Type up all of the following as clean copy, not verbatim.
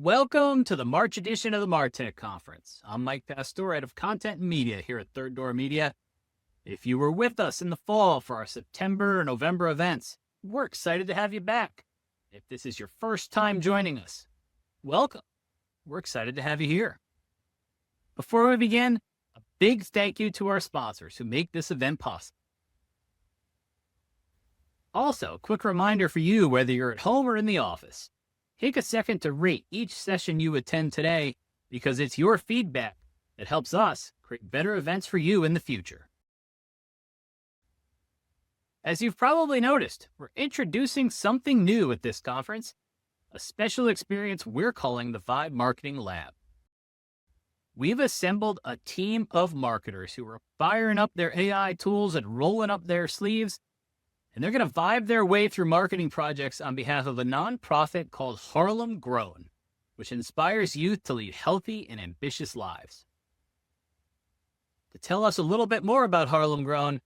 Welcome to the March edition of the MarTech Conference. I'm Mike Pastore, head of content and media here at Third Door Media. If you were with us in the fall for our September or November events, we're excited to have you back. If this is your first time joining us, welcome. We're excited to have you here. Before we begin, a big thank you to our sponsors who make this event possible. Also, a quick reminder for you, whether you're at home or in the office, take a second to rate each session you attend today, because it's your feedback that helps us create better events for you in the future. As you've probably noticed, we're introducing something new at this conference, a special experience we're calling the Vibe Marketing Lab. We've assembled a team of marketers who are firing up their AI tools and rolling up their sleeves, and they're going to vibe their way through marketing projects on behalf of a nonprofit called Harlem Grown, which inspires youth to lead healthy and ambitious lives. To tell us a little bit more about Harlem Grown,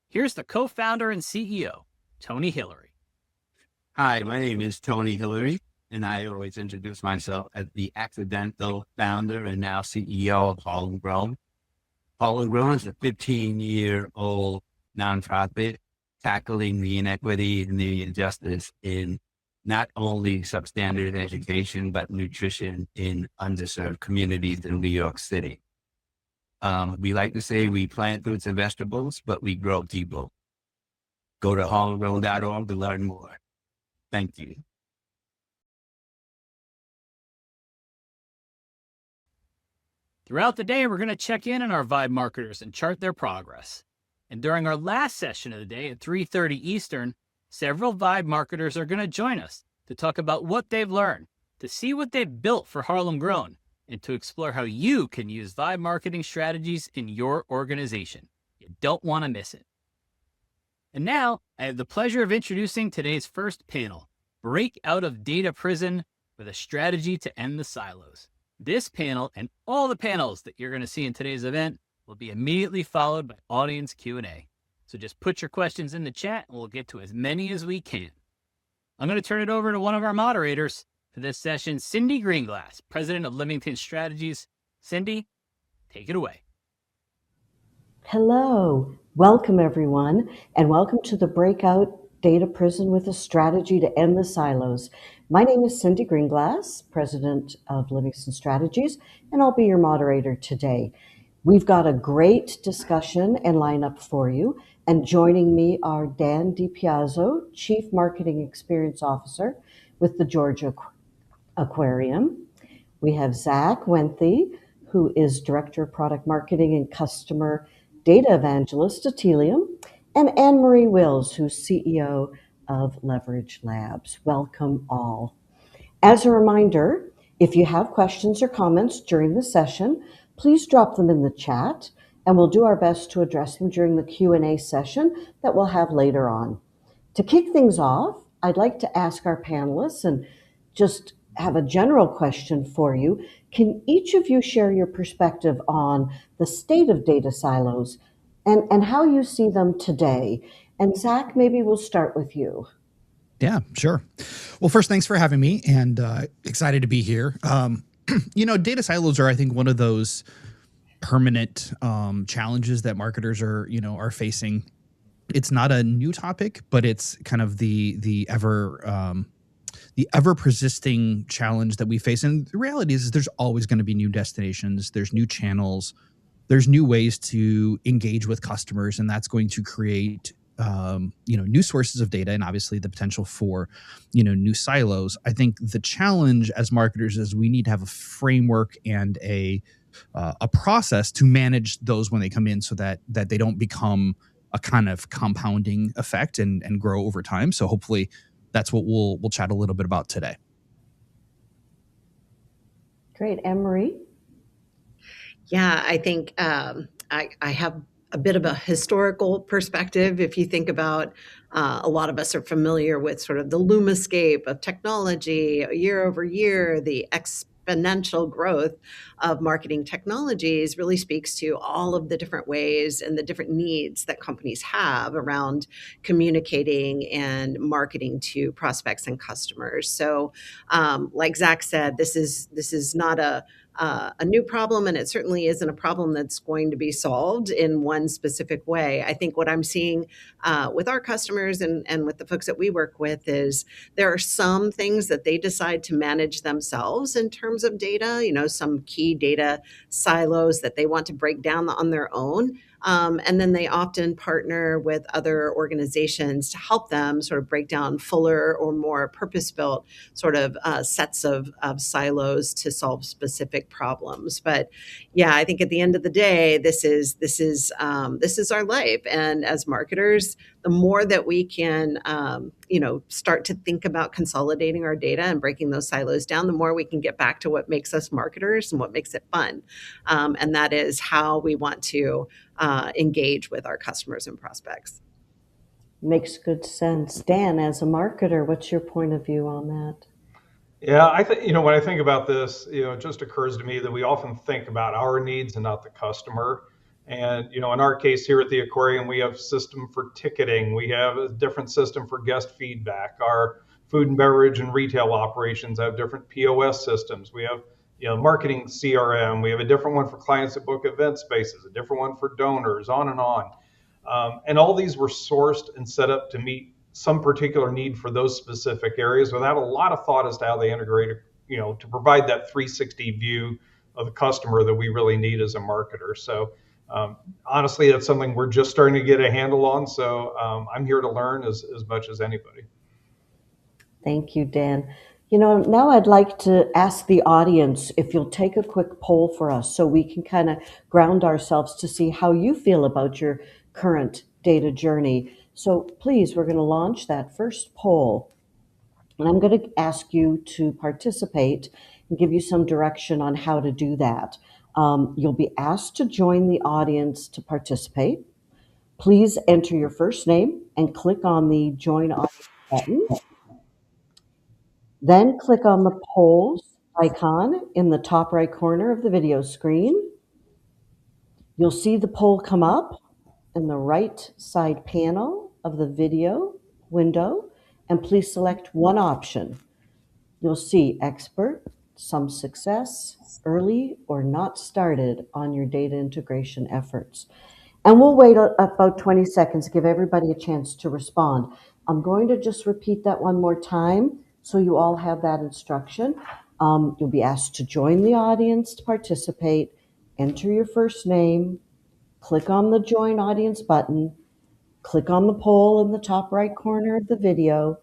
here's the co-founder and CEO, Tony Hillary. Hi, my name is Tony Hillary, and I always introduce myself as the accidental founder and now CEO of Harlem Grown. Harlem Grown is a 15-year-old nonprofit tackling the inequity and the injustice in not only substandard education, but nutrition in underserved communities in New York City. We like to say we plant fruits and vegetables, but we grow people. Go to harlemgrown.org to learn more. Thank you. Throughout the day, we're going to check in on our Vibe marketers and chart their progress. And during our last session of the day at 3:30 Eastern, several Vibe marketers are going to join us to talk about what they've learned, to see what they've built for Harlem Grown, and to explore how you can use Vibe marketing strategies in your organization. You don't want to miss it. And now, I have the pleasure of introducing today's first panel, Break Out of Data Prison with a Strategy to End the Silos. This panel and all the panels that you're going to see in today's event will be immediately followed by audience Q&A. So just put your questions in the chat and we'll get to as many as we can. I'm going to turn it over to one of our moderators for this session, Cyndi Greenglass, President of Livingston Strategies. Cyndi, take it away. Hello, welcome everyone, and welcome to the Breakout Data Prison with a Strategy to End the Silos. My name is Cyndi Greenglass, President of Livingston Strategies, and I'll be your moderator today. We've got a great discussion and lineup for you, and joining me are Dan Dipiazzo, Chief Marketing Experience Officer with the Georgia Aquarium. We have Zack Wenthe, who is Director of Product Marketing and Customer Data Evangelist at Tealium, and AnnMarie Willis, who's CEO of Leverage Labs. Welcome all. As a reminder, if you have questions or comments during the session, please drop them in the chat, and we'll do our best to address them during the Q&A session that we'll have later on. To kick things off, I'd like to ask our panelists and just have a general question for you. Can each of you share your perspective on the state of data silos and how you see them today? And Zack, maybe we'll start with you. Yeah, sure. Well, first, thanks for having me, and excited to be here. Data silos are, I think, one of those permanent challenges that marketers are facing. It's not a new topic, but it's kind of the ever persisting challenge that we face. And the reality is there's always going to be new destinations, there's new channels, there's new ways to engage with customers, and that's going to create new sources of data and obviously the potential for, new silos. I think the challenge as marketers is we need to have a framework and a process to manage those when they come in so that they don't become a kind of compounding effect and grow over time. So hopefully that's what we'll chat a little bit about today. Great. AnnMarie? Yeah, I think I have a bit of a historical perspective. If you think about, a lot of us are familiar with sort of the Lumascape of technology year over year, the exponential growth of marketing technologies really speaks to all of the different ways and the different needs that companies have around communicating and marketing to prospects and customers. So, like Zack said, this is not a new problem, and it certainly isn't a problem that's going to be solved in one specific way. I think what I'm seeing with our customers and with the folks that we work with is there are some things that they decide to manage themselves in terms of data, some key data silos that they want to break down on their own. And then they often partner with other organizations to help them sort of break down fuller or more purpose-built sort of sets of silos to solve specific problems. But yeah, I think at the end of the day, this is our life. And as marketers, the more that we can start to think about consolidating our data and breaking those silos down, the more we can get back to what makes us marketers and what makes it fun. And that is how we want to engage with our customers and prospects. Makes good sense. Dan, as a marketer, what's your point of view on that? Yeah, I think, when I think about this, it just occurs to me that we often think about our needs and not the customer. And, in our case here at the Aquarium, we have a system for ticketing. We have a different system for guest feedback. Our food and beverage and retail operations have different POS systems. We have, marketing CRM. We have a different one for clients that book event spaces, a different one for donors, on and on. And all these were sourced and set up to meet some particular need for those specific areas without a lot of thought as to how they integrate, to provide that 360 view of the customer that we really need as a marketer. So honestly, that's something we're just starting to get a handle on. So I'm here to learn as much as anybody. Thank you, Dan. Now I'd like to ask the audience if you'll take a quick poll for us so we can kind of ground ourselves to see how you feel about your current data journey. So please, we're going to launch that first poll. And I'm going to ask you to participate and give you some direction on how to do that. You'll be asked to join the audience to participate. Please enter your first name and click on the Join Audience button. Then click on the polls icon in the top right corner of the video screen. You'll see the poll come up in the right side panel of the video window, and please select one option. You'll see expert, some success, early, or not started on your data integration efforts. And we'll wait about 20 seconds, give everybody a chance to respond. I'm going to just repeat that one more time so you all have that instruction. You'll be asked to join the audience to participate, enter your first name, click on the Join Audience button, click on the poll in the top right corner of the video,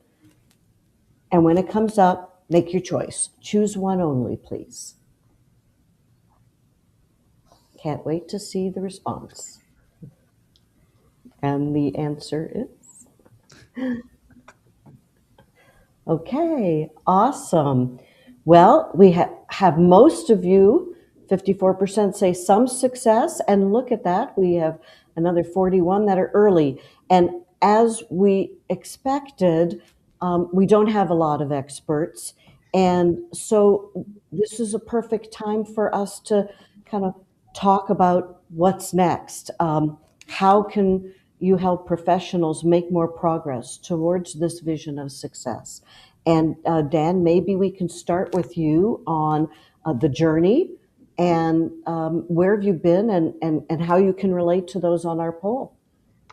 and when it comes up, make your choice. Choose one only, please. Can't wait to see the response. And the answer is... Okay, awesome. Well, we have most of you, 54% say some success, and look at that, we have another 41 that are early. And as we expected, we don't have a lot of experts. And so this is a perfect time for us to kind of talk about what's next. How can you help professionals make more progress towards this vision of success? And Dan, maybe we can start with you on the journey and where have you been and how you can relate to those on our poll.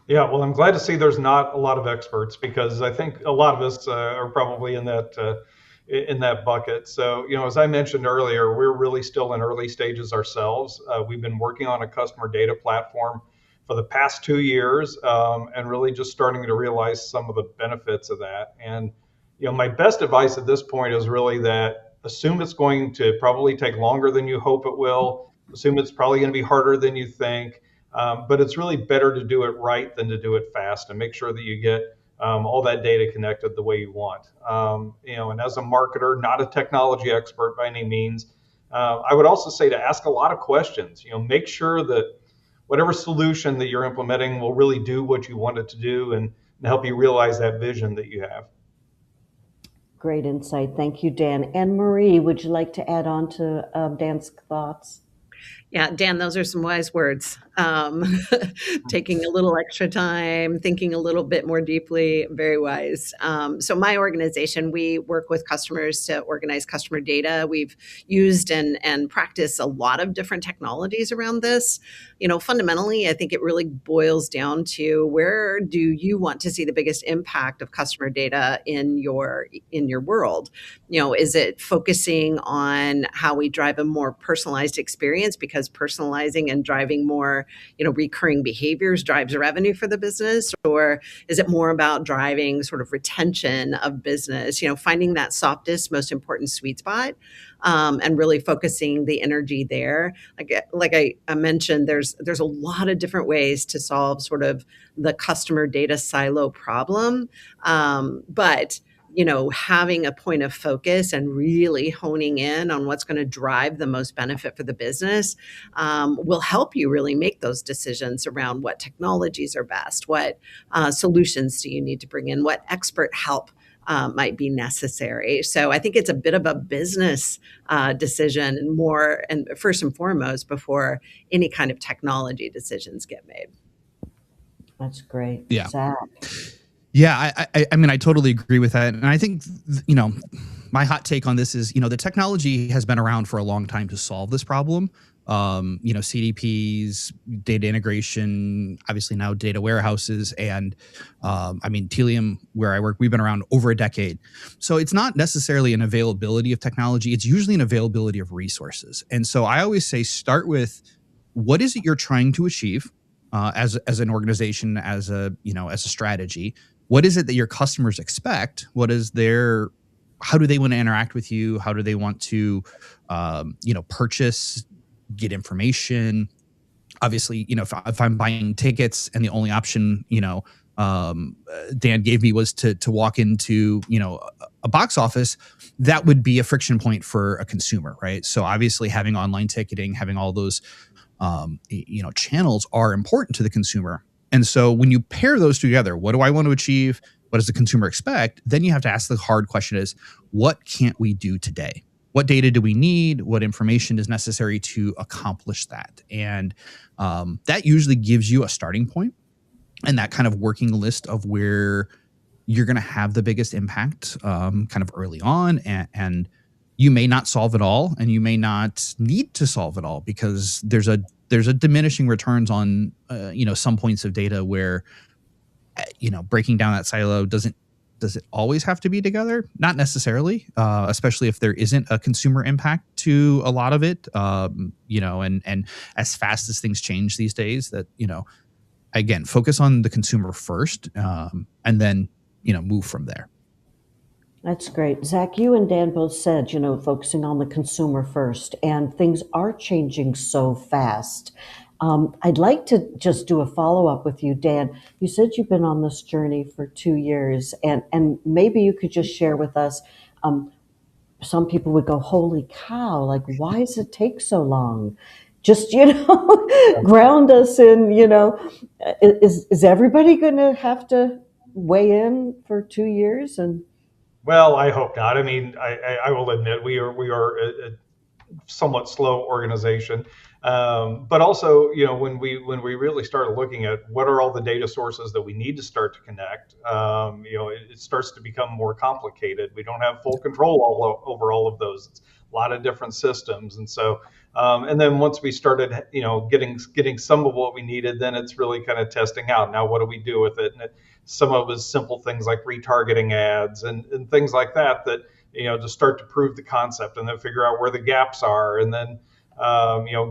Yeah, well, I'm glad to see there's not a lot of experts because I think a lot of us are probably in that bucket. So, as I mentioned earlier, we're really still in early stages ourselves. We've been working on a customer data platform for the past 2 years and really just starting to realize some of the benefits of that. And, my best advice at this point is really that assume it's going to probably take longer than you hope it will. Assume it's probably going to be harder than you think. But it's really better to do it right than to do it fast and make sure that you get all that data connected the way you want. And as a marketer, not a technology expert by any means, I would also say to ask a lot of questions. Make sure that whatever solution that you're implementing will really do what you want it to do and help you realize that vision that you have. Great insight. Thank you, Dan. AnnMarie, would you like to add on to Dan's thoughts? Yeah, Dan, those are some wise words. Taking a little extra time, thinking a little bit more deeply, very wise. So my organization, we work with customers to organize customer data. We've used and practiced a lot of different technologies around this. Fundamentally, I think it really boils down to where do you want to see the biggest impact of customer data in your world? Is it focusing on how we drive a more personalized experience because personalizing and driving more, recurring behaviors drives revenue for the business? Or is it more about driving sort of retention of business, finding that softest, most important sweet spot, and really focusing the energy there? Like I mentioned, there's a lot of different ways to solve sort of the customer data silo problem. But having a point of focus and really honing in on what's going to drive the most benefit for the business will help you really make those decisions around what technologies are best, what solutions do you need to bring in, what expert help might be necessary. So I think it's a bit of a business decision and first and foremost before any kind of technology decisions get made. That's great. Yeah. Zack. Yeah, I mean, I totally agree with that. And I think, my hot take on this is, the technology has been around for a long time to solve this problem. CDPs, data integration, obviously now data warehouses, and Tealium, where I work, we've been around over a decade. So it's not necessarily an availability of technology. It's usually an availability of resources. And so I always say, start with what is it you're trying to achieve as an organization, as a strategy. What is it that your customers expect? How do they want to interact with you? How do they want to, purchase, get information? Obviously, if I'm buying tickets and the only option, Dan gave me was to walk into, a box office, that would be a friction point for a consumer, right? So obviously having online ticketing, having all those, channels are important to the consumer. And so when you pair those together, what do I want to achieve? What does the consumer expect? Then you have to ask the hard question is, what can't we do today? What data do we need? What information is necessary to accomplish that? And that usually gives you a starting point and that kind of working list of where you're going to have the biggest impact kind of early on. And you may not solve it all, and you may not need to solve it all because there's a diminishing returns on some points of data where breaking down that silo does it always have to be together? Not necessarily, especially if there isn't a consumer impact to a lot of it. And as fast as things change these days, that again, focus on the consumer first, and then move from there. That's great. Zack, you and Dan both said, focusing on the consumer first, and things are changing so fast. I'd like to just do a follow-up with you, Dan. You said you've been on this journey for 2 years, and maybe you could just share with us, some people would go, holy cow, like, why does it take so long? Just, ground us in, is everybody going to have to weigh in for 2 years? And Well, I hope not. I mean, I will admit we are a somewhat slow organization, but also, when we really started looking at what are all the data sources that we need to start to connect, it starts to become more complicated. We don't have full control over all of those. It's a lot of different systems, and so. And then once we started, getting some of what we needed, then it's really kind of testing out. Now, what do we do with it? And some of it was simple things like retargeting ads and things like that, to start to prove the concept and then figure out where the gaps are. And then,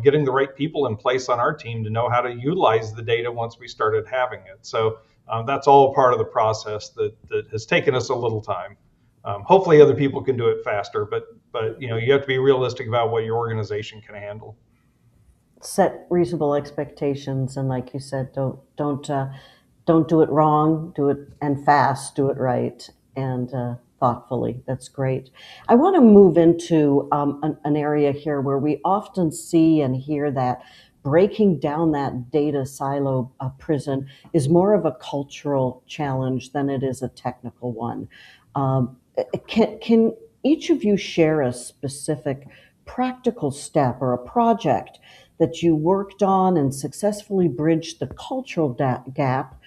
getting the right people in place on our team to know how to utilize the data once we started having it. So that's all part of the process that has taken us a little time. Hopefully other people can do it faster, but you have to be realistic about what your organization can handle. set reasonable expectations, and like you said, don't do it wrong, do it and fast, do it right and thoughtfully. That's great. I want to move into an area here where we often see and hear that breaking down that data silo prison is more of a cultural challenge than it is a technical one. can each of you share a specific practical step or a project that you worked on and successfully bridged the cultural gap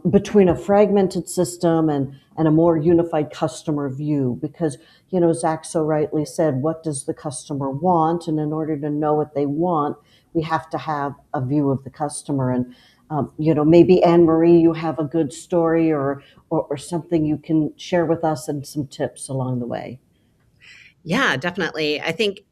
between a fragmented system and a more unified customer view? Because, Zach so rightly said, what does the customer want? And in order to know what they want, we have to have a view of the customer. And, maybe AnnMarie, you have a good story or something you can share with us and some tips along the way. Yeah, definitely. I think,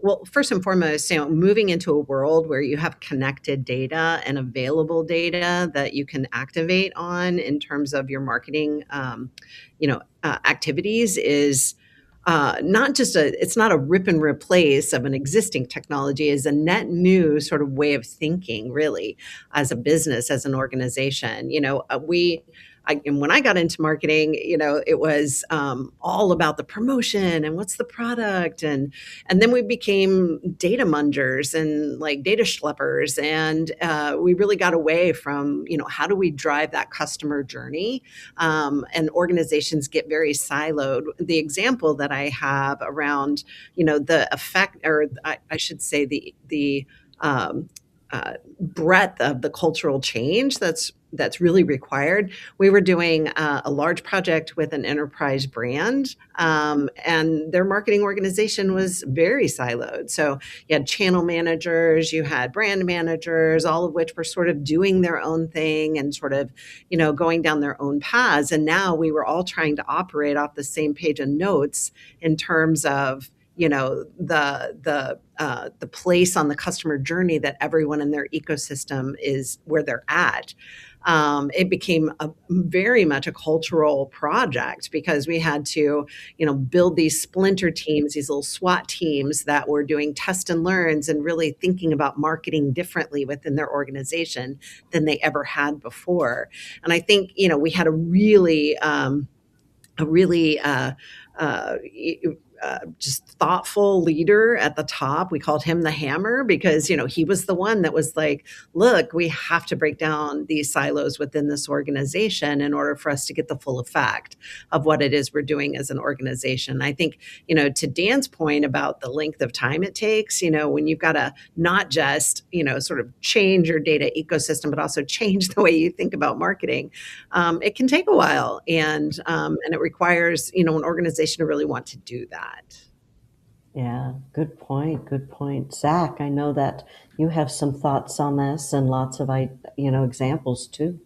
well, first and foremost, moving into a world where you have connected data and available data that you can activate on in terms of your marketing, activities is it's not a rip and replace of an existing technology, is a net new sort of way of thinking, really, as a business, as an organization. And when I got into marketing, it was all about the promotion and what's the product, and then we became data mungers and like data schleppers, and we really got away from how do we drive that customer journey, and organizations get very siloed. The example that I have around the effect, or I should say the breadth of the cultural change that's really required. We were doing a large project with an enterprise brand, and their marketing organization was very siloed. So you had channel managers, you had brand managers, all of which were sort of doing their own thing and sort of, going down their own paths. And now we were all trying to operate off the same page of notes in terms of the place on the customer journey that everyone in their ecosystem is where they're at. It became very much a cultural project because we had to, build these splinter teams, these little SWAT teams that were doing test and learns and really thinking about marketing differently within their organization than they ever had before. And I think, we had a really just thoughtful leader at the top. We called him the hammer because, he was the one that was like, look, we have to break down these silos within this organization in order for us to get the full effect of what it is we're doing as an organization. I think, to Dan's point about the length of time it takes, when you've got to not just, sort of change your data ecosystem, but also change the way you think about marketing, it can take a while. And it requires, an organization to really want to do that. Yeah, good point. Good point. Zach, I know that you have some thoughts on this and lots of, examples too.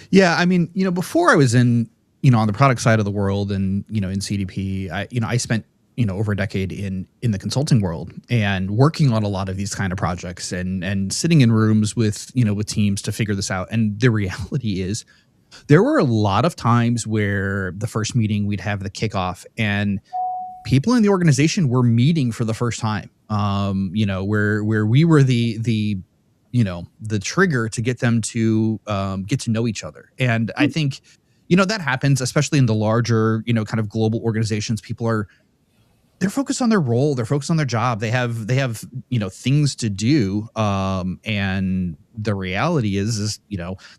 Yeah. I mean, before I was in, on the product side of the world and, in CDP, I spent, over a decade in the consulting world and working on a lot of these kind of projects and sitting in rooms with, with teams to figure this out. And the reality is there were a lot of times where the first meeting we'd have the kickoff and people in the organization were meeting for the first time, where we were the trigger to get them to get to know each other. And I think, that happens, especially in the larger, kind of global organizations. People they're focused on their role. They're focused on their job. They have, things to do. And the reality is,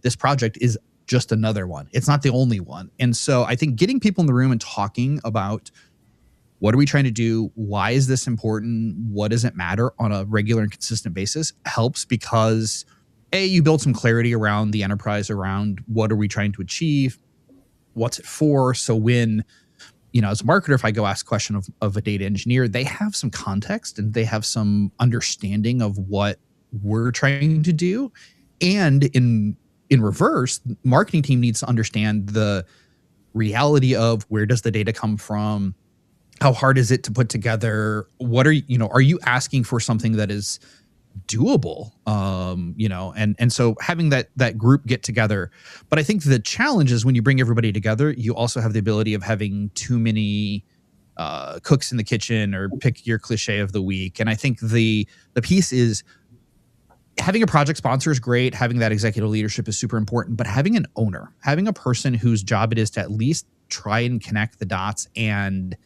this project is just another one. It's not the only one. And so I think getting people in the room and talking about what are we trying to do? Why is this important? What does it matter on a regular and consistent basis helps because you build some clarity around the enterprise, around what are we trying to achieve? What's it for? So when, as a marketer, if I go ask a question of a data engineer, they have some context and they have some understanding of what we're trying to do. And in reverse, the marketing team needs to understand the reality of where does the data come from? How hard is it to put together? What are you asking for something that is doable? And so having that group get together. But I think the challenge is when you bring everybody together, you also have the ability of having too many cooks in the kitchen, or pick your cliche of the week. And I think the piece is having a project sponsor is great. Having that executive leadership is super important, but having an owner, having a person whose job it is to at least try and connect the dots and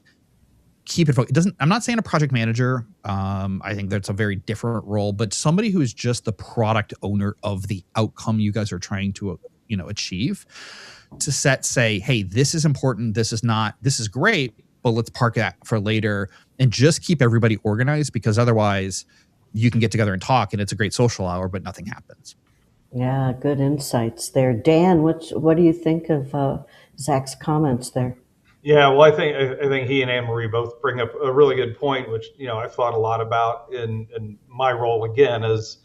keep it focused. I'm not saying a project manager. I think that's a very different role, but somebody who is just the product owner of the outcome you guys are trying to achieve, to say, hey, this is important, this is not, this is great, but let's park that for later and just keep everybody organized, because otherwise you can get together and talk and it's a great social hour, but nothing happens. Yeah, good insights there. Dan, what do you think of Zach's comments there? Yeah, well, I think he and AnnMarie both bring up a really good point, which I've thought a lot about in my role again as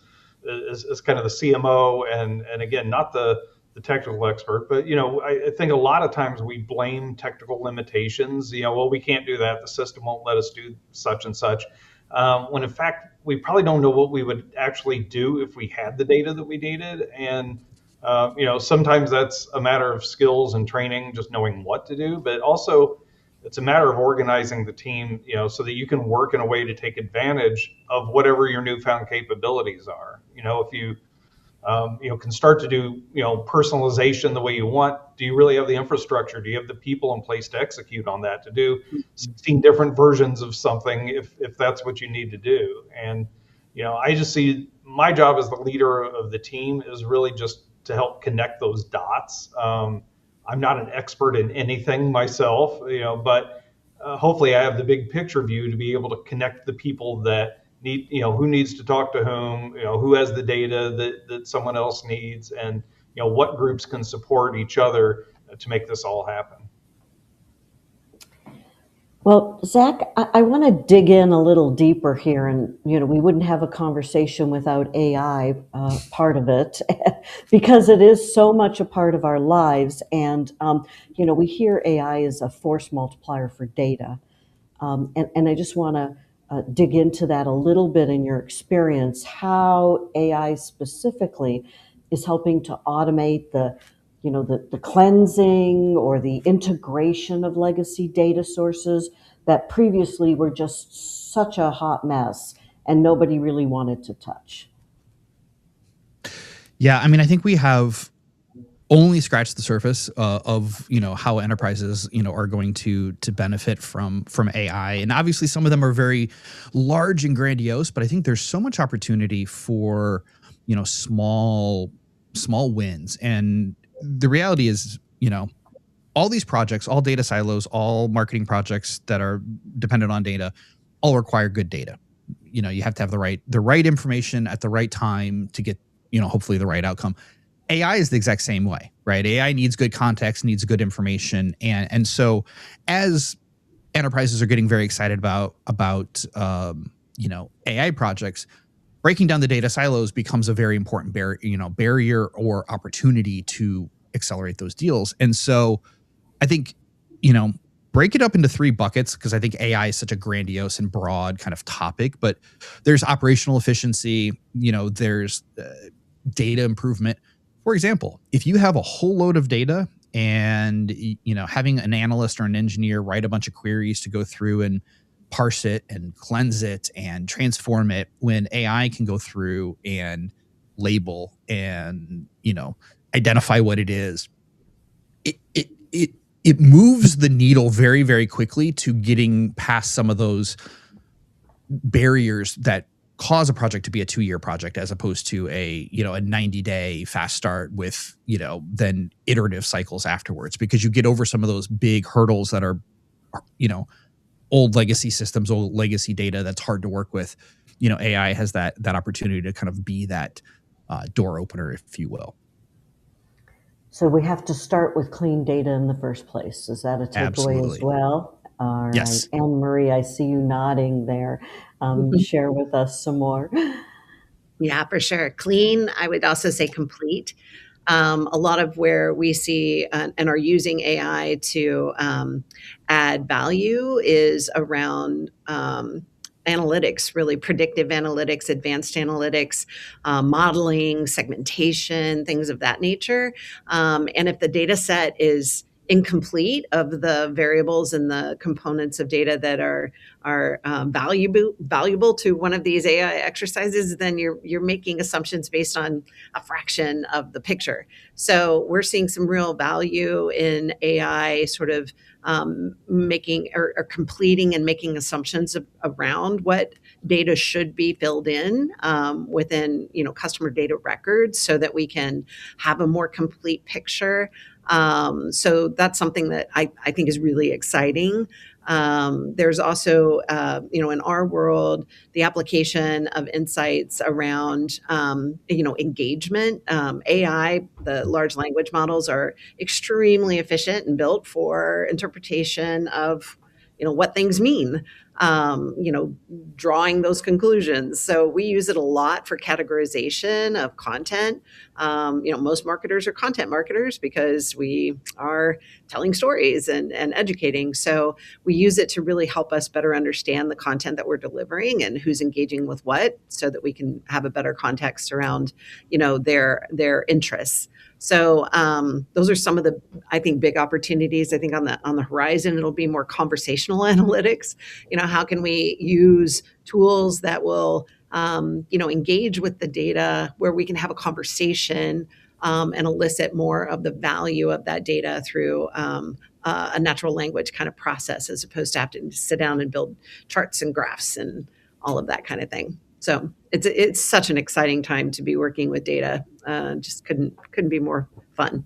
kind of the CMO, and again, not the technical expert, but I think a lot of times we blame technical limitations. Well, we can't do that, the system won't let us do such and such, when in fact we probably don't know what we would actually do if we had the data that we needed. And sometimes that's a matter of skills and training, just knowing what to do, but also it's a matter of organizing the team, so that you can work in a way to take advantage of whatever your newfound capabilities are. If you can start to do, personalization the way you want, do you really have the infrastructure? Do you have the people in place to execute on that, to do 16 different versions of something if that's what you need to do? And, I just see my job as the leader of the team is really just to help connect those dots. I'm not an expert in anything myself, but hopefully I have the big picture view to be able to connect the people that need, who needs to talk to whom, who has the data that someone else needs, and, what groups can support each other to make this all happen. Well, Zach, I want to dig in a little deeper here, and we wouldn't have a conversation without AI part of it, because it is so much a part of our lives. And we hear AI is a force multiplier for data, and I just want to dig into that a little bit in your experience, how AI specifically is helping to automate the cleansing or the integration of legacy data sources that previously were just such a hot mess and nobody really wanted to touch. Yeah, I mean, I think we have only scratched the surface of how enterprises are going to benefit from AI, and obviously some of them are very large and grandiose, but I think there's so much opportunity for small wins. And the reality is, all these projects, all data silos, all marketing projects that are dependent on data, all require good data. You have to have the right information at the right time to get, hopefully the right outcome. AI is the exact same way, right? AI needs good context, needs good information. And so as enterprises are getting very excited about AI projects, breaking down the data silos becomes a very important barrier or opportunity to accelerate those deals. And so I think, break it up into 3 buckets, because I think AI is such a grandiose and broad kind of topic, but there's operational efficiency, there's data improvement. For example, if you have a whole load of data and, having an analyst or an engineer write a bunch of queries to go through and parse it and cleanse it and transform it, when AI can go through and label and, identify what it is, it moves the needle very, very quickly to getting past some of those barriers that cause a project to be a 2-year project, as opposed to a 90-day fast start with, then iterative cycles afterwards, because you get over some of those big hurdles that are, old legacy systems, old legacy data that's hard to work with. AI has that opportunity to kind of be that door opener, if you will. So we have to start with clean data in the first place. Is that a takeaway Absolutely. as well? All right. Yes. AnnMarie, I see you nodding there. Share with us some more. Yeah, for sure. Clean, I would also say complete. A lot of where we see and are using AI to add value is around analytics, really predictive analytics, advanced analytics, modeling, segmentation, things of that nature. And if the data set is incomplete of the variables and the components of data that are valuable to one of these AI exercises, then you're making assumptions based on a fraction of the picture. So we're seeing some real value in AI sort of making or completing and making assumptions around what data should be filled in within customer data records, so that we can have a more complete picture. So that's something that I think is really exciting. There's also, in our world, the application of insights around, engagement. AI, the large language models, are extremely efficient and built for interpretation of, what things mean, drawing those conclusions. So we use it a lot for categorization of content. Most marketers are content marketers because we are telling stories and educating. So we use it to really help us better understand the content that we're delivering and who's engaging with what, so that we can have a better context around, their interests. So those are some of the, I think, big opportunities. I think on the horizon, it'll be more conversational analytics. How can we use tools that will, engage with the data, where we can have a conversation and elicit more of the value of that data through a natural language kind of process, as opposed to having to sit down and build charts and graphs and all of that kind of thing. So it's such an exciting time to be working with data. Just couldn't be more fun.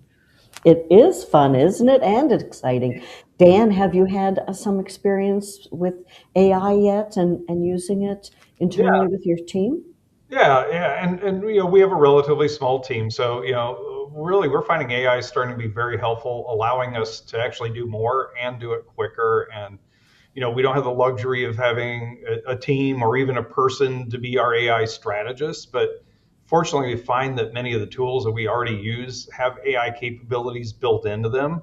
It is fun, isn't it? And it's exciting. Dan, have you had some experience with AI yet and using it internally with your team? Yeah, and we have a relatively small team, so really we're finding AI is starting to be very helpful, allowing us to actually do more and do it quicker. And we don't have the luxury of having a team or even a person to be our AI strategist, but fortunately we find that many of the tools that we already use have AI capabilities built into them.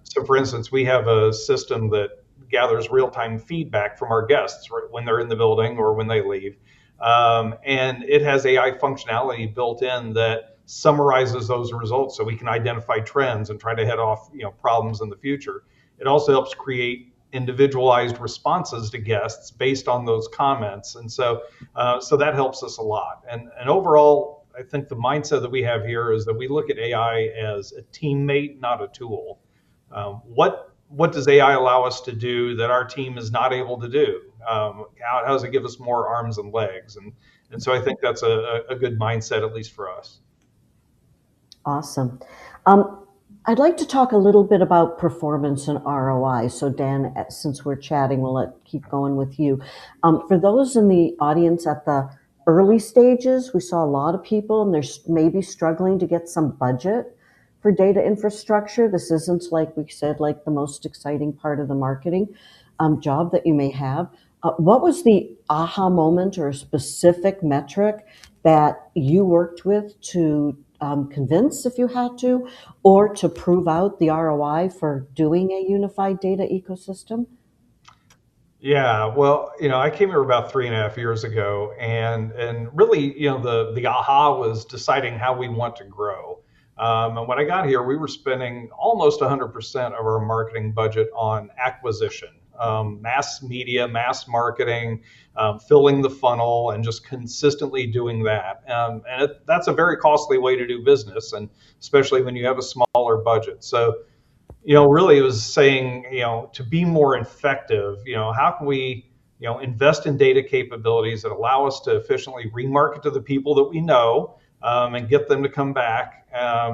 So for instance, we have a system that gathers real-time feedback from our guests when they're in the building or when they leave. And it has AI functionality built in that summarizes those results, so we can identify trends and try to head off problems in the future. It also helps create individualized responses to guests based on those comments, and so that helps us a lot. And overall, I think the mindset that we have here is that we look at AI as a teammate, not a tool. What does AI allow us to do that our team is not able to do? How does it give us more arms and legs? And so I think that's a good mindset, at least for us. Awesome. I'd like to talk a little bit about performance and ROI. So Dan, since we're chatting, we'll keep going with you. For those in the audience at the early stages, we saw a lot of people, and they're maybe struggling to get some budget for data infrastructure. This isn't, like we said, like the most exciting part of the marketing job that you may have. What was the aha moment or a specific metric that you worked with to convince, if you had to, or to prove out the ROI for doing a unified data ecosystem? Yeah, well, I came here about 3.5 years ago, and really, the aha was deciding how we want to grow. And when I got here, we were spending almost 100% of our marketing budget on acquisition, mass media, mass marketing, filling the funnel, and just consistently doing that. And that's a very costly way to do business, and especially when you have a smaller budget. So, really it was saying, to be more effective, how can we, invest in data capabilities that allow us to efficiently remarket to the people that we know, and get them to come back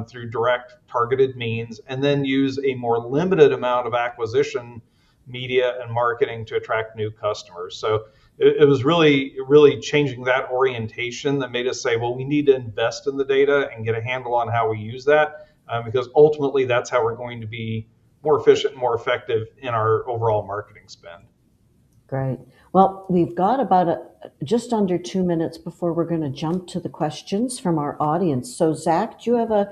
through direct targeted means, and then use a more limited amount of acquisition media and marketing to attract new customers. So it was really changing that orientation that made us say, well, we need to invest in the data and get a handle on how we use that, because ultimately that's how we're going to be more efficient and more effective in our overall marketing spend. Great. Well, we've got about just under 2 minutes before we're going to jump to the questions from our audience. So Zack, do you have a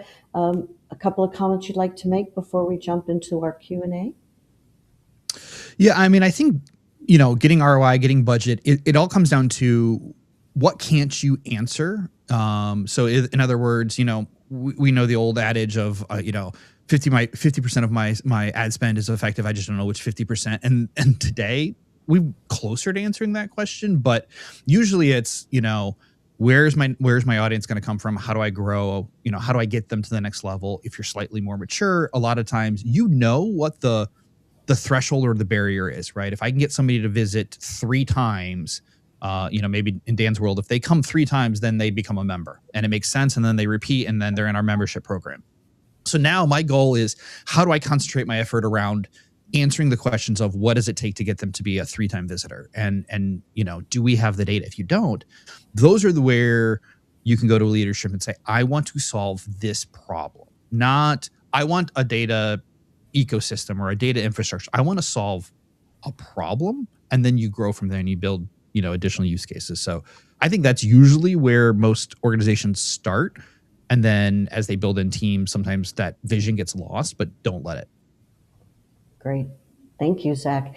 couple of comments you'd like to make before we jump into our Q&A? Yeah, I mean, I think, getting ROI, getting budget, it all comes down to what can't you answer? So in other words, we know the old adage of, 50% of my ad spend is effective. I just don't know which 50%. And today we're closer to answering that question, but usually it's, where's my audience going to come from? How do I grow? How do I get them to the next level? If you're slightly more mature, a lot of times, what the threshold or the barrier is, right? If I can get somebody to visit 3 times, maybe in Dan's world, if they come 3 times, then they become a member and it makes sense. And then they repeat and then they're in our membership program. So now my goal is, how do I concentrate my effort around answering the questions of what does it take to get them to be a 3-time visitor? And do we have the data? If you don't, those are where you can go to leadership and say, I want to solve this problem. Not, I want a data ecosystem or a data infrastructure. I want to solve a problem. And then you grow from there and you build, additional use cases. So I think that's usually where most organizations start. And then as they build in teams, sometimes that vision gets lost, but don't let it. Great. Thank you, Zach.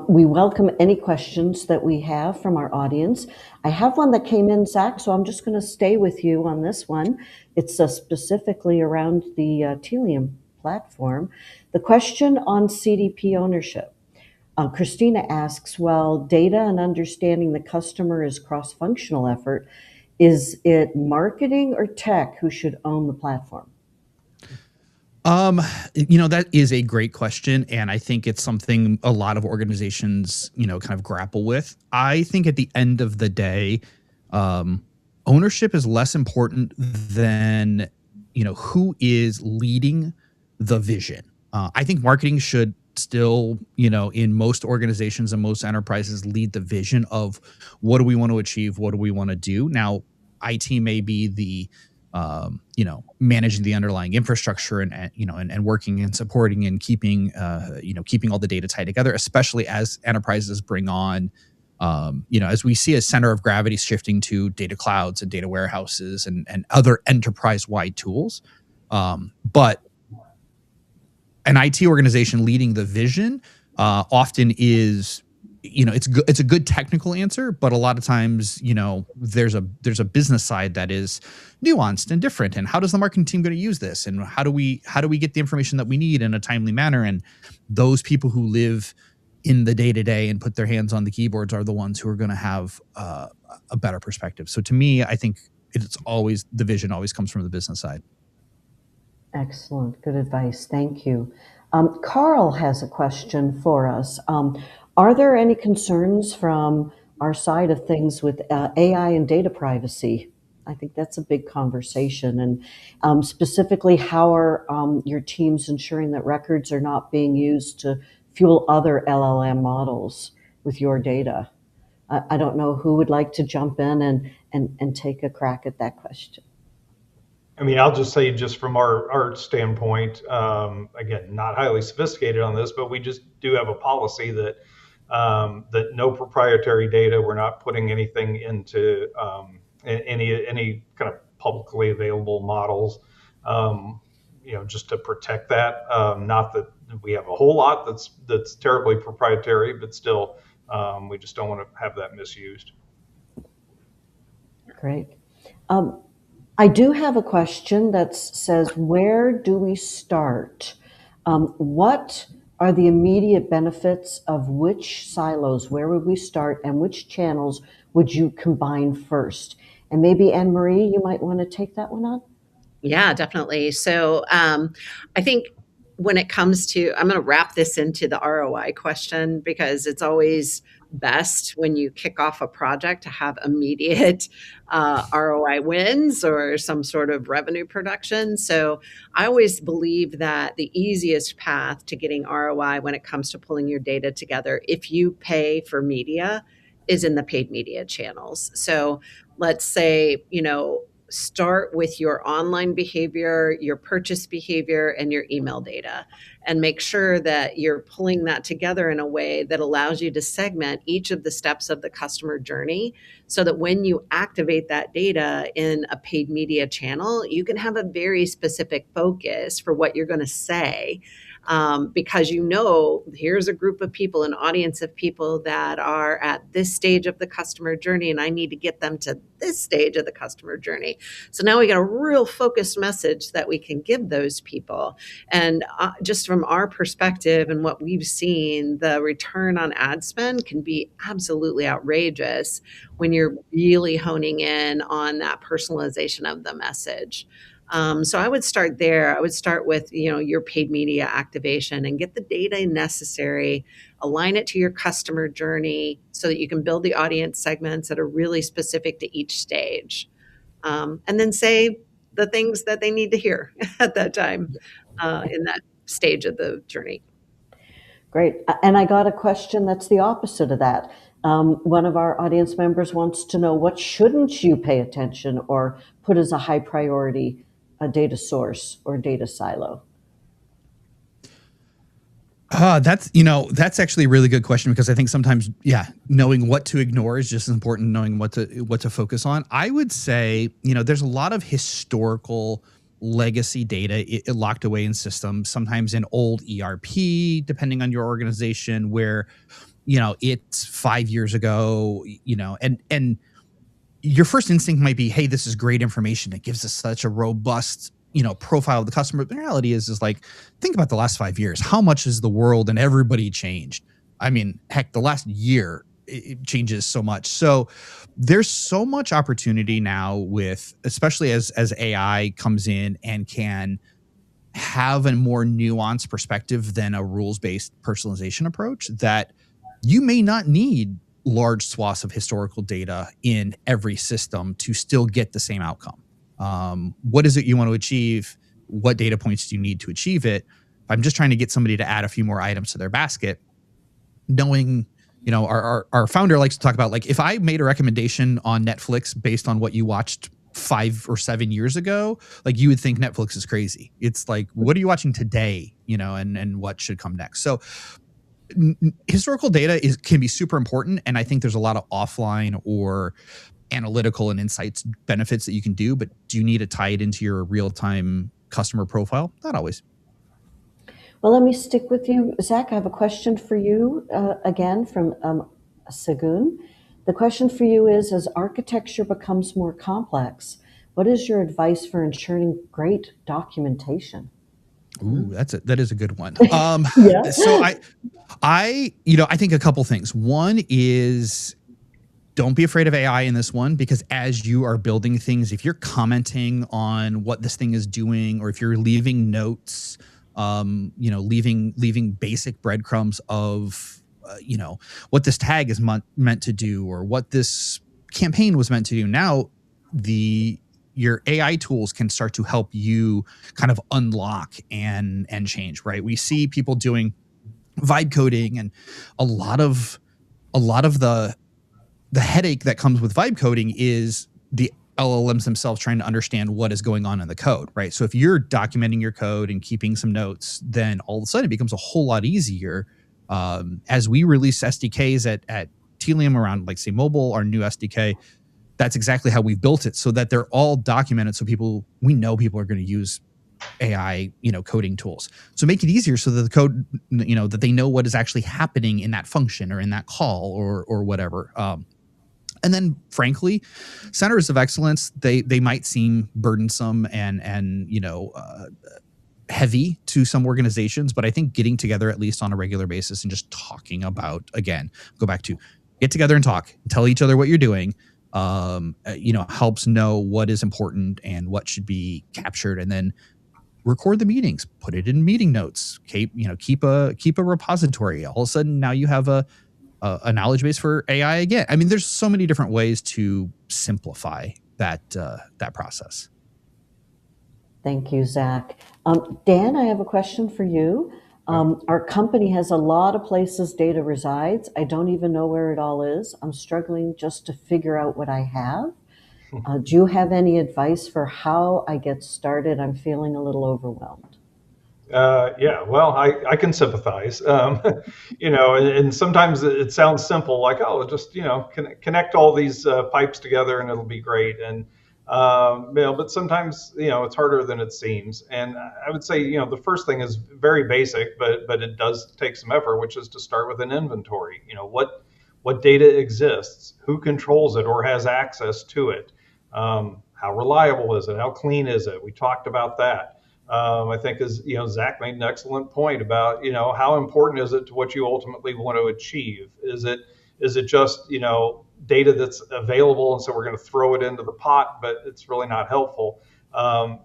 We welcome any questions that we have from our audience. I have one that came in, Zach, so I'm just going to stay with you on this one. It's specifically around the Tealium platform. The question on CDP ownership. Christina asks, well, data and understanding the customer is cross-functional effort. Is it marketing or tech who should own the platform? That is a great question. And I think it's something a lot of organizations, kind of grapple with. I think at the end of the day, ownership is less important than, who is leading the vision. I think marketing should still, in most organizations and most enterprises, lead the vision of what do we want to achieve? What do we want to do? Now, IT may be the managing the underlying infrastructure and working and supporting and keeping all the data tied together, especially as enterprises bring on, as we see a center of gravity shifting to data clouds and data warehouses and other enterprise-wide tools. But an IT organization leading the vision often is, it's a good technical answer, but a lot of times, there's a business side that is nuanced and different. And how does the marketing team going to use this? And how do we get the information that we need in a timely manner? And those people who live in the day-to-day and put their hands on the keyboards are the ones who are going to have a better perspective. So to me, I think the vision always comes from the business side. Excellent. Good advice. Thank you. Carl has a question for us. Are there any concerns from our side of things with AI and data privacy? I think that's a big conversation. And specifically, how are your teams ensuring that records are not being used to fuel other LLM models with your data? I don't know who would like to jump in and take a crack at that question. I mean, I'll just say, just from our standpoint, again, not highly sophisticated on this, but we just do have a policy that that no proprietary data. We're not putting anything into any kind of publicly available models. Just to protect that. Not that we have a whole lot that's terribly proprietary, but still, we just don't want to have that misused. Great. I do have a question that says, where do we start? What are the immediate benefits of which silos? Where would we start, and which channels would you combine first? And maybe AnnMarie, you might want to take that one on. Yeah, definitely. So I think when it comes to, I'm going to wrap this into the ROI question, because it's always best when you kick off a project to have immediate ROI wins or some sort of revenue production. So I always believe that the easiest path to getting ROI when it comes to pulling your data together, if you pay for media, is in the paid media channels. So let's say, start with your online behavior, your purchase behavior, and your email data, and make sure that you're pulling that together in a way that allows you to segment each of the steps of the customer journey, so that when you activate that data in a paid media channel, you can have a very specific focus for what you're going to say because you know here's a group of people, an audience of people that are at this stage of the customer journey, and I need to get them to this stage of the customer journey. So now we got a real focused message that we can give those people. And just from our perspective and what we've seen, the return on ad spend can be absolutely outrageous when you're really honing in on that personalization of the message. So I would start there. I would start with, your paid media activation and get the data necessary, align it to your customer journey so that you can build the audience segments that are really specific to each stage. And then say the things that they need to hear at that time in that stage of the journey. Great. And I got a question that's the opposite of that. One of our audience members wants to know, what shouldn't you pay attention or put as a high priority, a data source or data silo? That's actually a really good question, because I think sometimes, knowing what to ignore is just as important as knowing what to focus on. I would say, there's a lot of historical legacy data locked away in systems, sometimes in old ERP, depending on your organization, where, it's 5 years ago, and your first instinct might be, hey, this is great information. It gives us such a robust, profile of the customer. But the reality is like, think about the last 5 years. How much has the world and everybody changed? I mean, heck, the last year, it changes so much. So there's so much opportunity now with, especially as AI comes in and can have a more nuanced perspective than a rules-based personalization approach, that you may not need large swaths of historical data in every system to still get the same outcome. What is it you want to achieve? What data points do you need to achieve it? If I'm just trying to get somebody to add a few more items to their basket, knowing, our founder likes to talk about, like, if I made a recommendation on Netflix based on what you watched 5 or 7 years ago, like, you would think Netflix is crazy. It's like, what are you watching today? And what should come next? So historical data can be super important. And I think there's a lot of offline or analytical and insights benefits that you can do, but do you need to tie it into your real-time customer profile? Not always. Well, let me stick with you. Zack, I have a question for you again from Sagun. The question for you is, as architecture becomes more complex, what is your advice for ensuring great documentation? Ooh, that is a good one. Yeah. So I think a couple things. One is, don't be afraid of AI in this one, because as you are building things, if you're commenting on what this thing is doing, or if you're leaving notes, leaving basic breadcrumbs of, what this tag is meant to do, or what this campaign was meant to do. Now, your AI tools can start to help you kind of unlock and change, right? We see people doing vibe coding, and a lot of the headache that comes with vibe coding is the LLMs themselves trying to understand what is going on in the code, right? So if you're documenting your code and keeping some notes, then all of a sudden it becomes a whole lot easier. As we release SDKs at Tealium around, like, say, mobile, our new SDK, that's exactly how we've built it, so that they're all documented. So we know people are going to use AI, coding tools. So make it easier so that the code, that they know what is actually happening in that function or in that call or whatever. And then, frankly, centers of excellence, they might seem burdensome and heavy to some organizations, but I think getting together at least on a regular basis and just talking about, again, go back to get together and talk, tell each other what you're doing, helps know what is important and what should be captured, and then record the meetings, put it in meeting notes, keep a repository. All of a sudden now you have a knowledge base for AI again. I mean, there's so many different ways to simplify that process. Thank you, Zack. Dan, I have a question for you. Our company has a lot of places data resides. I don't even know where it all is. I'm struggling just to figure out what I have. Do you have any advice for how I get started? I'm feeling a little overwhelmed. Yeah, well, I can sympathize. And sometimes it sounds simple, like, oh, just, connect all these pipes together and it'll be great. And But sometimes, it's harder than it seems. And I would say, the first thing is very basic, but it does take some effort, which is to start with an inventory. What data exists, who controls it or has access to it, how reliable is it, how clean is it? We talked about that. I think, as Zack made an excellent point about, how important is it to what you ultimately want to achieve? Is it just, data that's available, and so we're going to throw it into the pot, but it's really not helpful,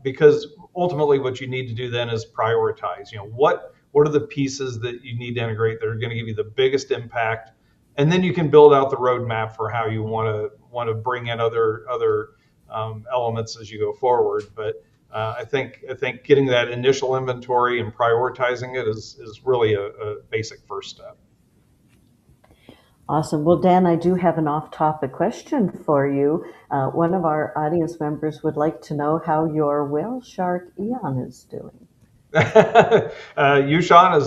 because ultimately what you need to do then is prioritize. What are the pieces that you need to integrate that are going to give you the biggest impact, and then you can build out the roadmap for how you want to bring in other elements as you go forward. But I think getting that initial inventory and prioritizing it is really a basic first step. Awesome. Well, Dan, I do have an off-topic question for you. One of our audience members would like to know how your whale shark Eon is doing. Yushan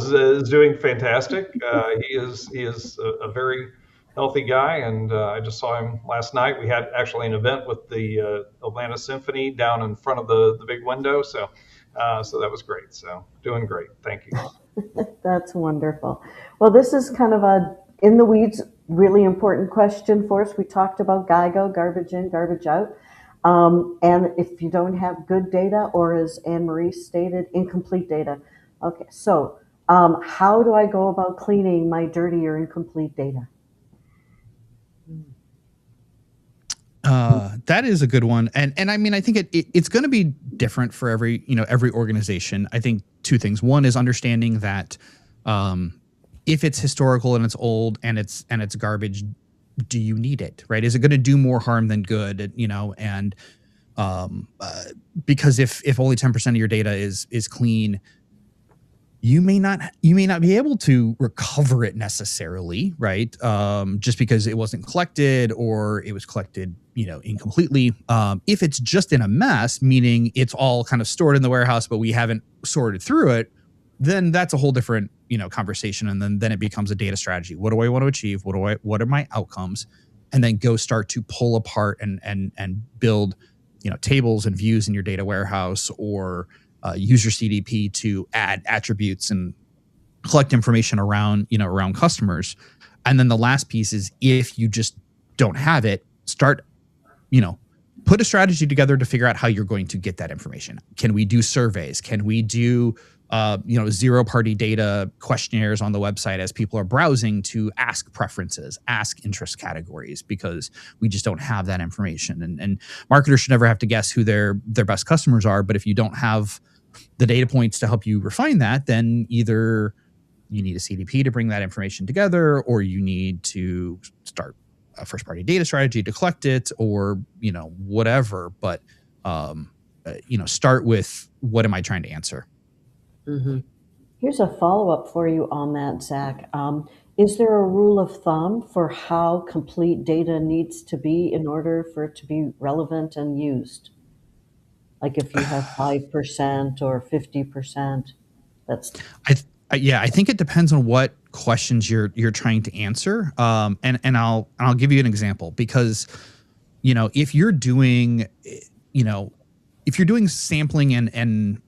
is doing fantastic. He is a very healthy guy, and I just saw him last night. We had actually an event with the Atlanta Symphony down in front of the big window, so that was great. So doing great. Thank you. That's wonderful. Well, this is kind of a in the weeds, really important question for us. We talked about GIGO, garbage in, garbage out. And if you don't have good data, or as AnnMarie stated, incomplete data. Okay, so how do I go about cleaning my dirty or incomplete data? That is a good one. And I mean, I think it's going to be different for every organization. I think two things. One is understanding that, if it's historical and it's old and it's garbage, do you need it, right? Is it going to do more harm than good? And because if only 10% of your data is clean, you may not be able to recover it necessarily, right? Just because it wasn't collected, or it was collected, incompletely. If it's just in a mess, meaning it's all kind of stored in the warehouse, but we haven't sorted through it, then that's a whole different, conversation. And then it becomes a data strategy. What do I want to achieve? What are my outcomes? And then go start to pull apart and build, tables and views in your data warehouse, or use your CDP to add attributes and collect information around customers. And then the last piece is, if you just don't have it, start, put a strategy together to figure out how you're going to get that information. Can we do surveys? Can we do, zero-party data questionnaires on the website as people are browsing to ask preferences, ask interest categories, because we just don't have that information. And marketers should never have to guess who their best customers are. But if you don't have the data points to help you refine that, then either you need a CDP to bring that information together, or you need to start a first-party data strategy to collect it, or whatever. But start with, what am I trying to answer? Mm-hmm. Here's a follow-up for you on that, Zack. Is there a rule of thumb for how complete data needs to be in order for it to be relevant and used? Like if you have 5% or 50%, that's. I think it depends on what questions you're trying to answer. And I'll give you an example, because, if you're doing, sampling and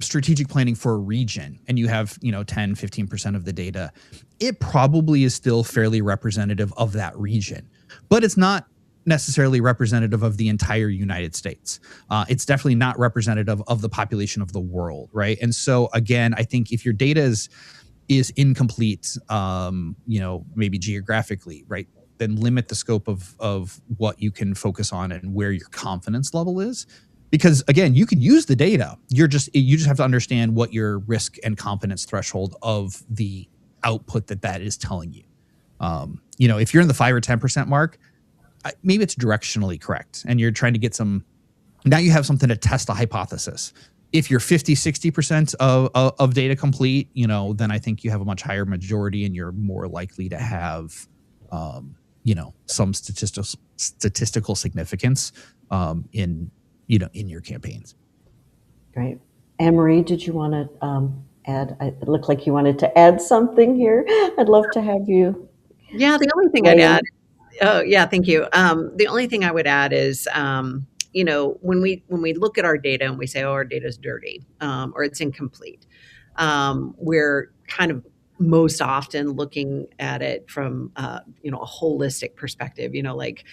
strategic planning for a region, and you have, 10, 15% of the data, it probably is still fairly representative of that region, but it's not necessarily representative of the entire United States. It's definitely not representative of the population of the world, right? And so again, I think if your data is incomplete, maybe geographically, right, then limit the scope of what you can focus on and where your confidence level is. Because again, you can use the data. You just have to understand what your risk and confidence threshold of the output that is telling you. If you're in the 5 or 10% mark, maybe it's directionally correct, and you're trying to get now you have something to test a hypothesis. If you're 50, 60% of data complete, then I think you have a much higher majority, and you're more likely to have, some statistical significance in your campaigns. Great. AnnMarie, did you want to add? It looked like you wanted to add something here. I'd love to have you. Yeah, the only thing I'd add Oh, yeah, thank you. The only thing I would add is, when we look at our data and we say, "Oh, our data is dirty," or it's incomplete, we're kind of most often looking at it from, a holistic perspective. Like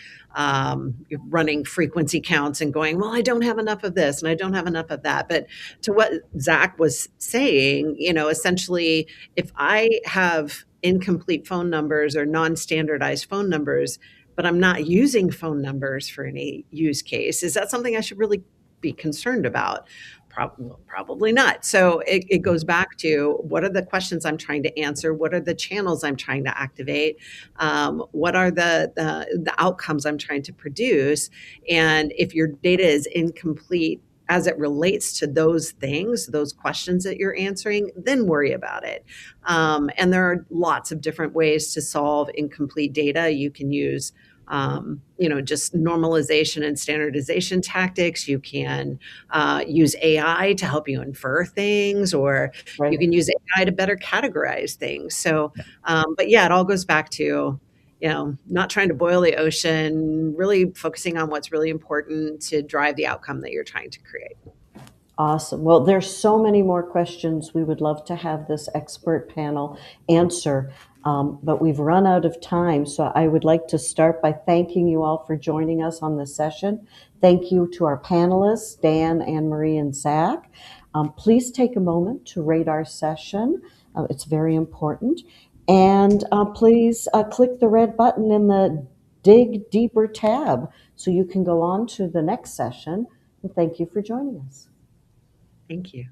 you're running frequency counts and going, "Well, I don't have enough of this and I don't have enough of that." But to what Zach was saying, essentially, if I have incomplete phone numbers or non-standardized phone numbers, but I'm not using phone numbers for any use case, is that something I should really be concerned about? Probably not. So it goes back to, what are the questions I'm trying to answer? What are the channels I'm trying to activate? What are the outcomes I'm trying to produce? And if your data is incomplete as it relates to those things, those questions that you're answering, then worry about it. And there are lots of different ways to solve incomplete data. You can use just normalization and standardization tactics. You can use AI to help you infer things, or Right. you can use AI to better categorize things. So, Yeah. but yeah, it all goes back to, not trying to boil the ocean, really focusing on what's really important to drive the outcome that you're trying to create. Awesome. Well, there's so many more questions we would love to have this expert panel answer, but we've run out of time. So I would like to start by thanking you all for joining us on this session. Thank you to our panelists, Dan, AnnMarie, and Zach. Please take a moment to rate our session. It's very important. And please click the red button in the Dig Deeper tab so you can go on to the next session. And thank you for joining us. Thank you.